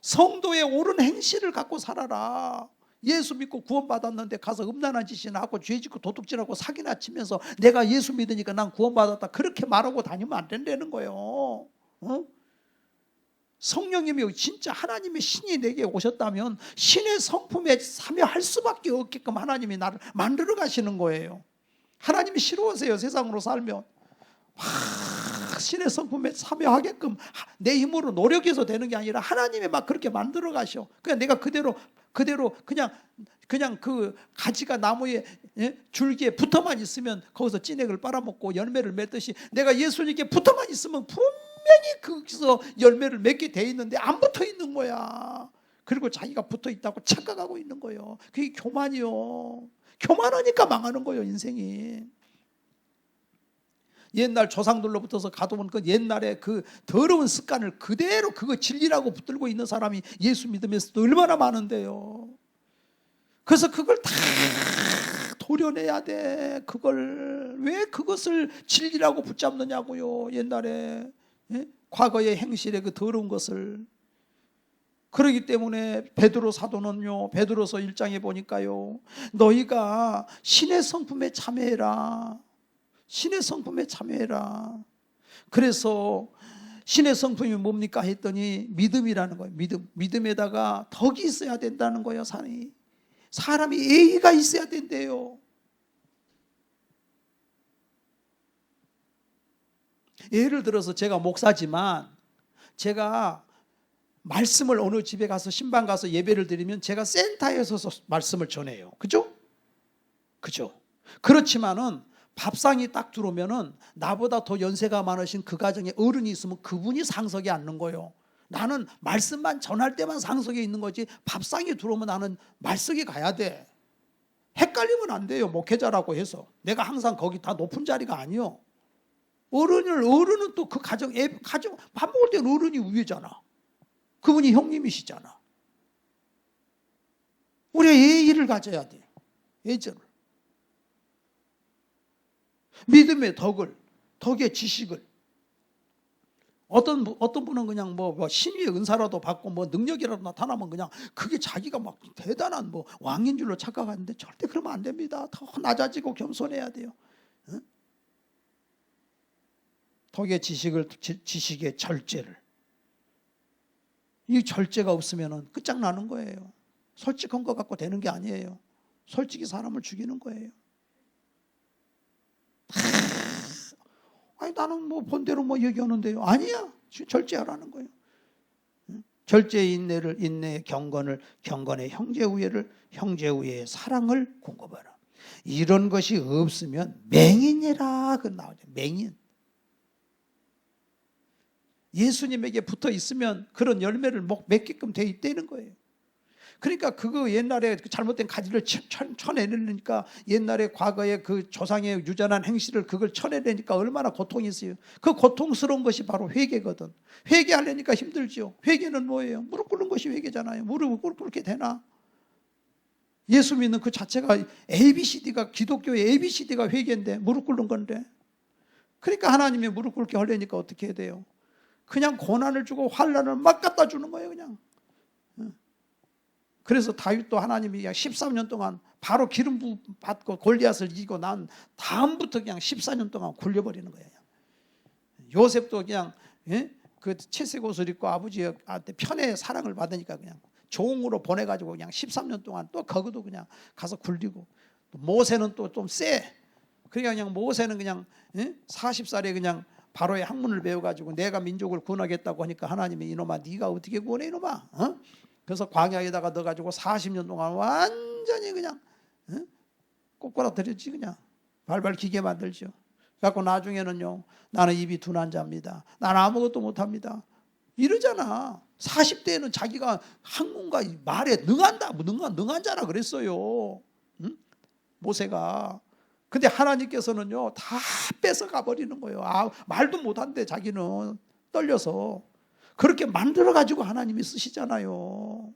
성도의 옳은 행실을 갖고 살아라. 예수 믿고 구원받았는데 가서 음란한 짓이나 하고 죄짓고 도둑질하고 사기나 치면서 내가 예수 믿으니까 난 구원받았다 그렇게 말하고 다니면 안 된다는 거예요. 응? 성령님이 진짜 하나님의 신이 내게 오셨다면 신의 성품에 참여할 수밖에 없게끔 하나님이 나를 만들어 가시는 거예요. 하나님이 싫어하세요. 세상으로 살면 신의 성품에 참여하게끔 내 힘으로 노력해서 되는 게 아니라 하나님이 막 그렇게 만들어 가셔. 그냥 내가 그대로 그냥 그 가지가 나무에 줄기에 붙어만 있으면 거기서 찐액을 빨아먹고 열매를 맺듯이 내가 예수님께 붙어만 있으면 분명히 거기서 열매를 맺게 돼 있는데 안 붙어 있는 거야. 그리고 자기가 붙어 있다고 착각하고 있는 거예요. 그게 교만이요. 교만하니까 망하는 거예요, 인생이. 옛날 조상들로부터서 가져온 그 옛날에 그 더러운 습관을 그대로 그거 진리라고 붙들고 있는 사람이 예수 믿으면서도 얼마나 많은데요. 그래서 그걸 다 도려내야 돼. 그걸 왜 그것을 진리라고 붙잡느냐고요. 옛날에 과거의 행실의 그 더러운 것을. 그러기 때문에 베드로 사도는요, 베드로서 1장에 보니까요, 너희가 신의 성품에 참여해라. 신의 성품에 참여해라. 그래서 신의 성품이 뭡니까 했더니 믿음이라는 거예요. 믿음에다가 덕이 있어야 된다는 거예요. 사람이 예의가 있어야 된대요. 예를 들어서 제가 목사지만 제가 말씀을 어느 집에 가서 신방 가서 예배를 드리면 제가 센터에 서서 말씀을 전해요. 그죠? 그렇지만은 밥상이 딱 들어오면은 나보다 더 연세가 많으신 그 가정에 어른이 있으면 그분이 상석에 앉는 거예요. 나는 말씀만 전할 때만 상석에 있는 거지 밥상이 들어오면 나는 말석에 가야 돼. 헷갈리면 안 돼요. 목회자라고 해서 내가 항상 거기 다 높은 자리가 아니요. 어른은 또 그 가정 밥 먹을 때는 어른이 위잖아. 그분이 형님이시잖아. 우리가 예의를 가져야 돼. 예절을. 믿음의 덕의 지식을. 어떤 분은 그냥 뭐 신의 은사라도 받고 뭐 능력이라도 나타나면 그냥 그게 자기가 막 대단한 뭐 왕인 줄로 착각하는데 절대 그러면 안 됩니다. 더 낮아지고 겸손해야 돼요. 응? 덕의 지식의 절제를. 이 절제가 없으면 끝장나는 거예요. 솔직한 것 갖고 되는 게 아니에요. 솔직히 사람을 죽이는 거예요. 아니 나는 뭐 본대로 뭐 얘기하는데요. 아니야. 절제하라는 거예요. 절제의 인내의 경건을, 경건의 형제우애를, 형제우애의 사랑을 공급하라. 이런 것이 없으면 맹인이라 그 나오죠. 맹인. 예수님에게 붙어 있으면 그런 열매를 맺게끔 돼 있다는 거예요. 그러니까 그거 옛날에 잘못된 가지를 쳐내려니까 옛날에 과거에 그 조상의 유전한 행실을 그걸 쳐내려니까 얼마나 고통이 있어요. 그 고통스러운 것이 바로 회개거든. 회개하려니까 힘들죠. 회개는 뭐예요? 무릎 꿇는 것이 회개잖아요. 무릎을 꿇게 되나? 예수 믿는 그 자체가 ABCD가 기독교의 ABCD가 회개인데 무릎 꿇는 건데. 그러니까 하나님이 무릎 꿇게 하려니까 어떻게 해야 돼요? 그냥 고난을 주고 환난을 막 갖다 주는 거예요. 그냥. 그래서 다윗도 하나님이 그냥 13년 동안 바로 기름 부음 받고 골리앗을 이기고 난 다음부터 그냥 14년 동안 굴려버리는 거예요. 요셉도 그냥 그 채색 옷을 입고 아버지한테 편의 사랑을 받으니까 그냥 종으로 보내가지고 그냥 13년 동안 또 거기도 그냥 가서 굴리고. 또 모세는 또 좀 세. 그냥 모세는 그냥 40살에 그냥 바로의 학문을 배워가지고 내가 민족을 구원하겠다고 하니까 하나님이 이놈아 네가 어떻게 구원해 이놈아? 그래서 광야에다가 넣어가지고 40년 동안 완전히 그냥 꼬꾸라뜨렸지. 그냥 발발 기게 만들죠. 그래갖고 나중에는요 나는 입이 둔한 자입니다. 나는 아무것도 못합니다. 이러잖아. 40대에는 자기가 학문과 말에 능한다. 능한 자라 그랬어요. 모세가. 근데 하나님께서는요 다 뺏어가 버리는 거예요. 말도 못한대. 자기는 떨려서. 그렇게 만들어가지고 하나님이 쓰시잖아요.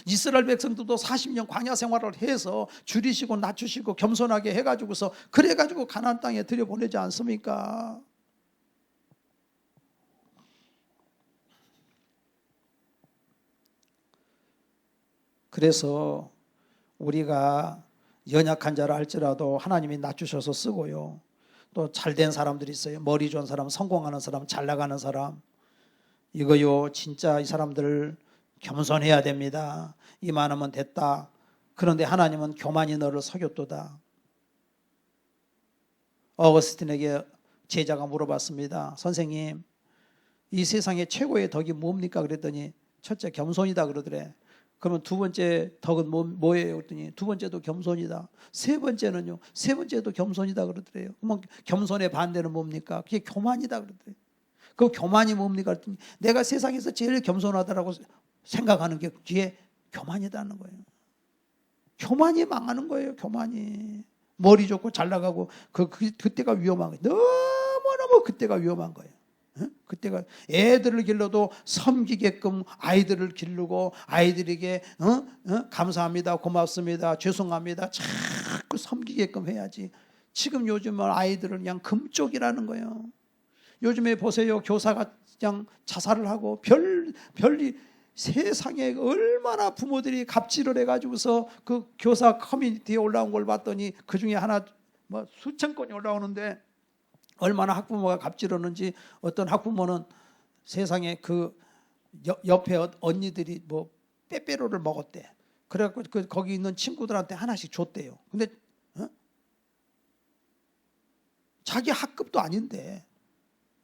이스라엘 백성들도 40년 광야 생활을 해서 줄이시고 낮추시고 겸손하게 해가지고서 그래가지고 가나안 땅에 들여보내지 않습니까? 그래서 우리가 연약한 자라 할지라도 하나님이 낮추셔서 쓰고요. 또 잘된 사람들이 있어요. 머리 좋은 사람, 성공하는 사람, 잘 나가는 사람. 이거요, 진짜 이 사람들 겸손해야 됩니다. 이만하면 됐다. 그런데 하나님은 교만이 너를 속였도다. 어거스틴에게 제자가 물어봤습니다. 선생님, 이 세상에 최고의 덕이 뭡니까? 그랬더니 첫째 겸손이다 그러더래. 그러면 두 번째 덕은 뭐예요? 그랬더니 두 번째도 겸손이다. 세 번째는요? 세 번째도 겸손이다 그러더래요. 그러면 겸손의 반대는 뭡니까? 그게 교만이다 그러더래요. 그 교만이 뭡니까? 그랬더니 내가 세상에서 제일 겸손하다라고 생각하는 게 그게 교만이다는 거예요. 교만이 망하는 거예요. 교만이. 머리 좋고 잘 나가고 그때가 위험한 거예요. 너무너무 그때가 위험한 거예요. 그때가 애들을 길러도 섬기게끔 아이들을 기르고 아이들에게 감사합니다, 고맙습니다, 죄송합니다 자꾸 섬기게끔 해야지. 지금 요즘은 아이들은 그냥 금쪽이라는 거예요. 요즘에 보세요. 교사가 그냥 자살을 하고 별리 세상에 얼마나 부모들이 갑질을 해가지고서 그 교사 커뮤니티에 올라온 걸 봤더니 그 중에 하나 뭐 수천 건이 올라오는데 얼마나 학부모가 갑질하는지. 어떤 학부모는 세상에 그 옆에 언니들이 뭐 빼빼로를 먹었대. 그래갖고 거기 있는 친구들한테 하나씩 줬대요. 근데 자기 학급도 아닌데.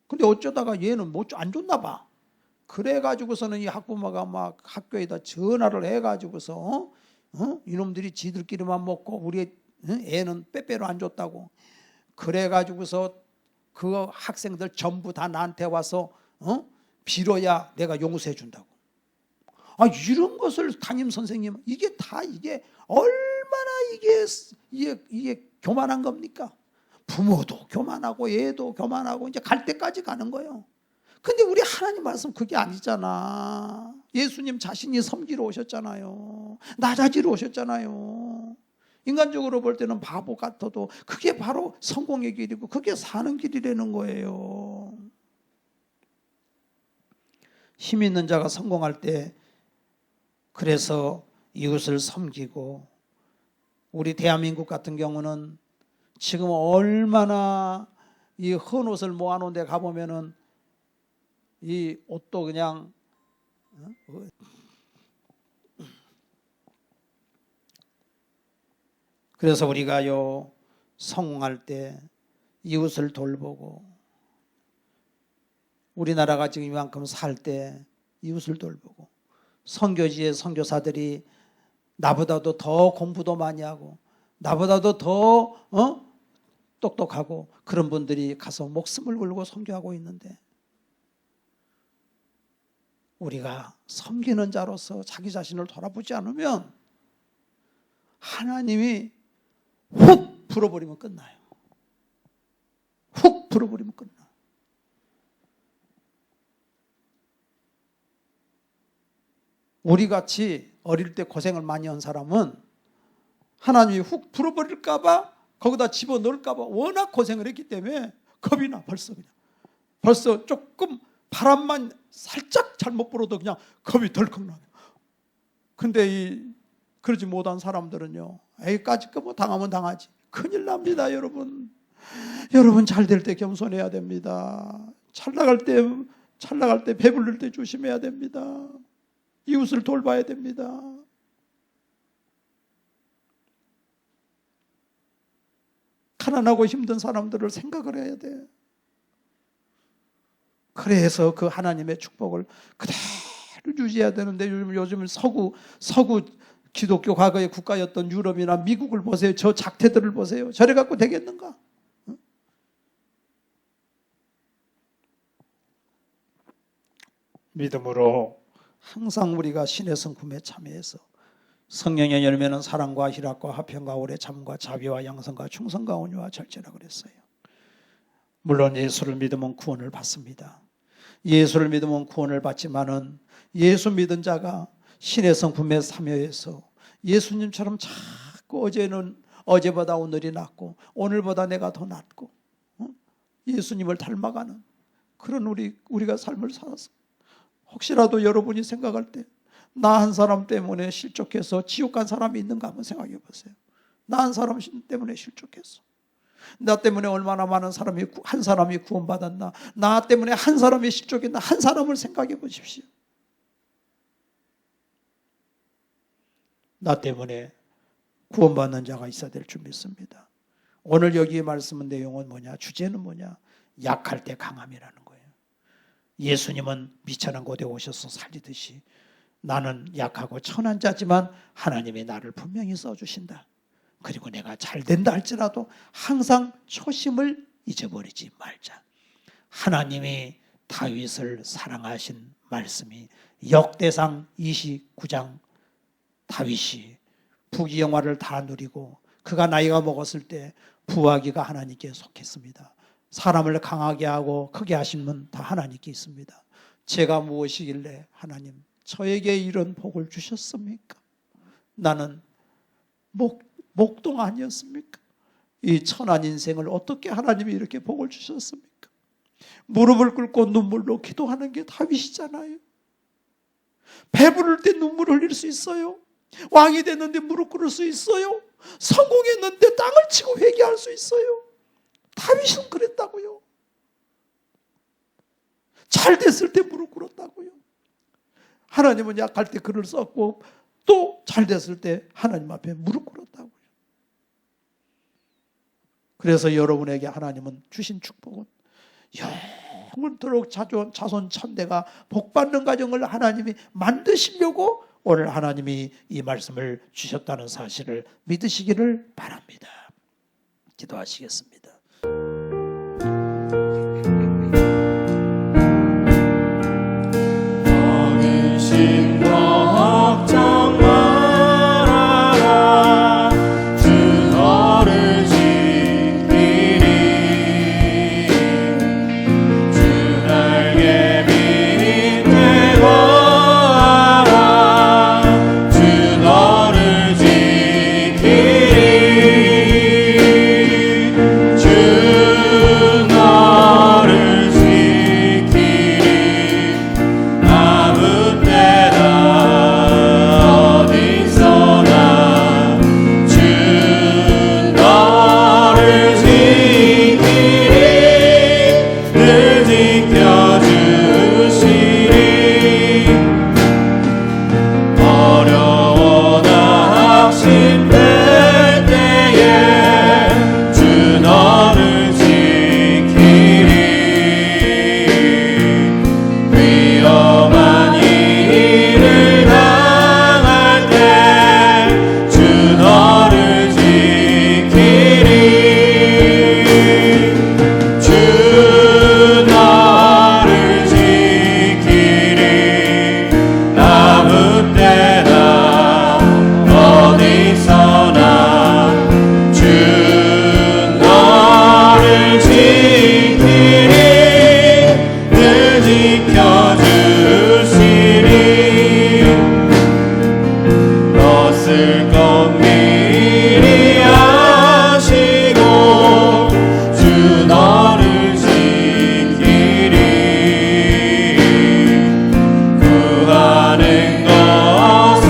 근데 어쩌다가 얘는 안 줬나 봐. 그래가지고서는 이 학부모가 막 학교에다 전화를 해가지고서 이놈들이 지들끼리만 먹고 우리 애는 빼빼로 안 줬다고. 그래가지고서 그 학생들 전부 다 나한테 와서 빌어야 내가 용서해 준다고. 아, 이런 것을 담임 선생님, 이게 얼마나 이게 교만한 겁니까? 부모도 교만하고 애도 교만하고 이제 갈 때까지 가는 거예요. 근데 우리 하나님 말씀 그게 아니잖아. 예수님 자신이 섬기러 오셨잖아요. 낮아지러 오셨잖아요. 인간적으로 볼 때는 바보 같아도 그게 바로 성공의 길이고 그게 사는 길이라는 거예요. 힘 있는 자가 성공할 때 그래서 이웃을 섬기고, 우리 대한민국 같은 경우는 지금 얼마나 이 헌옷을 모아놓은 데 가보면은 이 옷도 그냥 그래서 우리가요 성공할 때 이웃을 돌보고, 우리나라가 지금 이만큼 살 때 이웃을 돌보고, 선교지의 선교사들이 나보다도 더 공부도 많이 하고 나보다도 더 똑똑하고 그런 분들이 가서 목숨을 걸고 선교하고 있는데, 우리가 섬기는 자로서 자기 자신을 돌아보지 않으면 하나님이 훅 풀어버리면 끝나요. 훅 풀어버리면 끝나. 우리같이 어릴 때 고생을 많이 한 사람은 하나님이 훅 풀어버릴까 봐, 거기다 집어넣을까 봐 워낙 고생을 했기 때문에 겁이 나. 벌써 조금 바람만 살짝 잘못 불어도 그냥 겁이 덜컥 나요. 근데 그러지 못한 사람들은요, 에이까지 뭐 당하면 당하지. 큰일 납니다. 여러분 잘 될 때 겸손해야 됩니다. 잘 나갈 때 배부를 때 조심해야 됩니다. 이웃을 돌봐야 됩니다. 가난하고 힘든 사람들을 생각을 해야 돼. 그래서 그 하나님의 축복을 그대로 유지해야 되는데, 요즘 서구 기독교 과거의 국가였던 유럽이나 미국을 보세요. 저 작태들을 보세요. 저래 갖고 되겠는가? 믿음으로 항상 우리가 신의 성품에 참여해서, 성령의 열매는 사랑과 희락과 화평과 오래 참과 자비와 양선과 충성과 온유와 절제라 그랬어요. 물론 예수를 믿으면 구원을 받습니다. 예수를 믿으면 구원을 받지만은 예수 믿은 자가 신의 성품의 참여에서 예수님처럼 자꾸 어제보다 오늘이 낫고 오늘보다 내가 더 낫고 예수님을 닮아가는 그런 우리가 삶을 살아서 혹시라도 여러분이 생각할 때 나 한 사람 때문에 실족해서 지옥 간 사람이 있는가 한번 생각해 보세요. 나 한 사람 때문에 실족했어. 나 때문에 얼마나 많은 한 사람이 구원받았나. 나 때문에 한 사람이 실족했나. 한 사람을 생각해 보십시오. 나 때문에 구원받는 자가 있어야 될 줄 믿습니다. 오늘 여기 말씀은 내용은 뭐냐? 주제는 뭐냐? 약할 때 강함이라는 거예요. 예수님은 미천한 곳에 오셔서 살리듯이 나는 약하고 천한 자지만 하나님이 나를 분명히 써주신다. 그리고 내가 잘 된다 할지라도 항상 초심을 잊어버리지 말자. 하나님이 다윗을 사랑하신 말씀이 역대상 29장 다윗이 부귀영화를 다 누리고 그가 나이가 먹었을 때 부하기가 하나님께 속했습니다. 사람을 강하게 하고 크게 하신 분 다 하나님께 있습니다. 제가 무엇이길래 하나님 저에게 이런 복을 주셨습니까? 나는 목동 아니었습니까? 이 천한 인생을 어떻게 하나님이 이렇게 복을 주셨습니까? 무릎을 꿇고 눈물로 기도하는 게 다윗이잖아요. 배부를 때 눈물 흘릴 수 있어요. 왕이 됐는데 무릎 꿇을 수 있어요. 성공했는데 땅을 치고 회개할 수 있어요. 다윗은 그랬다고요. 잘 됐을 때 무릎 꿇었다고요. 하나님은 약할 때 글을 썼고 또 잘 됐을 때 하나님 앞에 무릎 꿇었다고요. 그래서 여러분에게 하나님은 주신 축복은 영원토록 자손 천대가 복받는 가정을 하나님이 만드시려고 오늘 하나님이 이 말씀을 주셨다는 사실을 믿으시기를 바랍니다. 기도하시겠습니다. 주 너를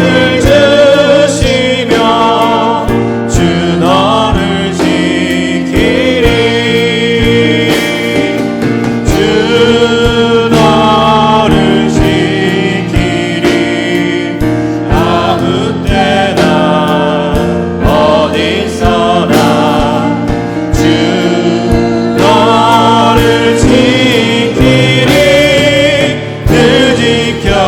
지키리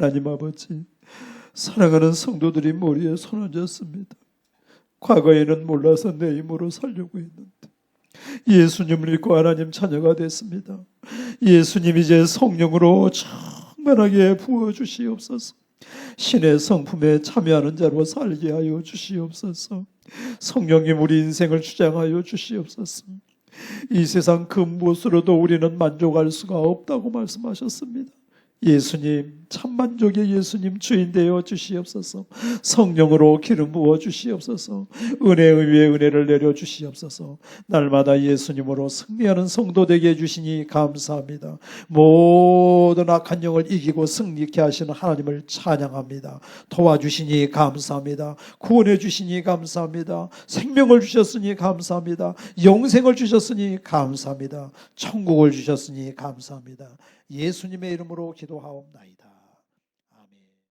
하나님 아버지, 사랑하는 성도들이 머리에 손 얹었습니다. 과거에는 몰라서 내 힘으로 살려고 했는데 예수님을 믿고 하나님 자녀가 됐습니다. 예수님 이제 성령으로 충만하게 부어주시옵소서. 신의 성품에 참여하는 자로 살게 하여 주시옵소서. 성령님 우리 인생을 주장하여 주시옵소서. 이 세상 그 무엇으로도 우리는 만족할 수가 없다고 말씀하셨습니다. 예수님, 참만족의 예수님 주인 되어 주시옵소서. 성령으로 기름 부어 주시옵소서. 은혜 위에 은혜를 내려 주시옵소서. 날마다 예수님으로 승리하는 성도 되게 해주시니 감사합니다. 모든 악한 영을 이기고 승리케 하시는 하나님을 찬양합니다. 도와주시니 감사합니다. 구원해 주시니 감사합니다. 생명을 주셨으니 감사합니다. 영생을 주셨으니 감사합니다. 천국을 주셨으니 감사합니다. 예수님의 이름으로 기도하옵나이다.